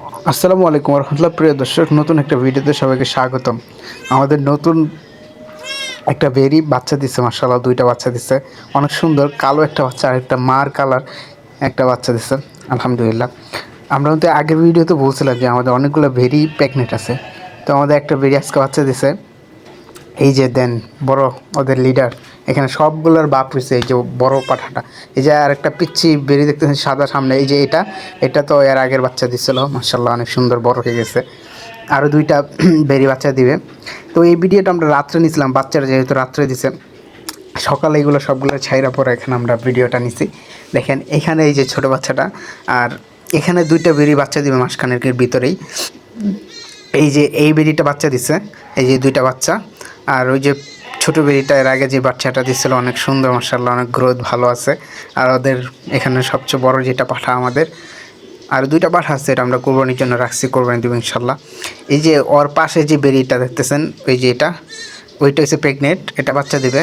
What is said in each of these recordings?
আসসালামু আলাইকুম রহমতুল্লাহ। প্রিয় দর্শক, নতুন একটা ভিডিওতে সবাইকে স্বাগতম। আমাদের নতুন একটা বেরি বাচ্চা দিচ্ছে, মাশাআল্লাহ দুইটা বাচ্চা দিচ্ছে, অনেক সুন্দর। কালো একটা বাচ্চা আর একটা মার কালার একটা বাচ্চা দিচ্ছে, আলহামদুলিল্লাহ। আমরা কিন্তু আগের ভিডিওতে বলছিলাম যে আমাদের অনেকগুলো ভেরি প্রেগনেন্ট আছে, তো আমাদের একটা ভেরি আজকে বাচ্চা দিচ্ছে। এই যে দেন বড় ওদের লিডার, এখানে সবগুলোর বাপ হয়েছে। এই যে বড় পাঠাটা, এই যে আর একটা পিচ্ছি বেরি দেখতেছেন সাদা সামনে, এই যে এটা তো এর আগের বাচ্চা দিচ্ছিল, মাশাআল্লাহ অনেক সুন্দর বড় হয়ে গেছে। আরও দুইটা বেরি বাচ্চা দিবে। তো এই ভিডিওটা আমরা রাত্রে নিয়েছিলাম, বাচ্চারা যেহেতু রাত্রে দিছে, সকালে এগুলো সবগুলো ছাইরা পরে এখানে আমরা ভিডিওটা নিছি। দেখেন এখানে এই যে ছোট বাচ্চাটা, আর এখানে দুইটা বেরি বাচ্চা দিবে মাসখানেকের ভিতরেই। এই যে এই বেরিটা বাচ্চা দিছে, এই যে দুইটা বাচ্চা। আর ওই যে ছোটো বেরিটা এর আগে যে বাচ্চাটা দিচ্ছিলো অনেক সুন্দর, মাশাআল্লাহ অনেক গ্রোথ ভালো আছে। আর ওদের এখানে সবচেয়ে বড় যেটা পাঠা আমাদের, আর দুইটা পাঠা আছে, এটা আমরা কোরবানির জন্য রাখছি, কোরবানি দেবো ইনশাল্লাহ। এই যে ওর পাশে যে বেরিটা দেখতেছেন, ওই যে ওইটা হচ্ছে প্রেগনেন্ট, এটা বাচ্চা দিবে।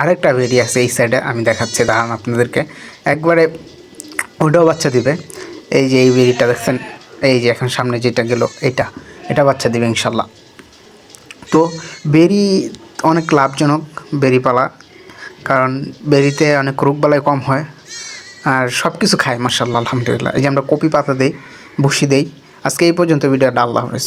আরেকটা বেরি আছে এই সাইডে, আমি দেখাচ্ছি দাঁড়ান আপনাদেরকে একবারে, ওটাও বাচ্চা দিবে। এই যে এই বেরিটা দেখছেন, এই যে এখন সামনে যেটা গেল, এটা বাচ্চা দিবে ইনশাল্লাহ। তো বেরি অনেক লাভজনক বেরি পালা, কারণ বেরিতে অনেক রোগবালাই কম হয়, আর সব কিছু খায় মাশাআল্লাহ আলহামদুলিল্লাহ। এই যে আমরা কপি পাতা দেই, ভুসি দেই। আজকে এই পর্যন্ত ভিডিওটা, আল্লাহ হাফেজ।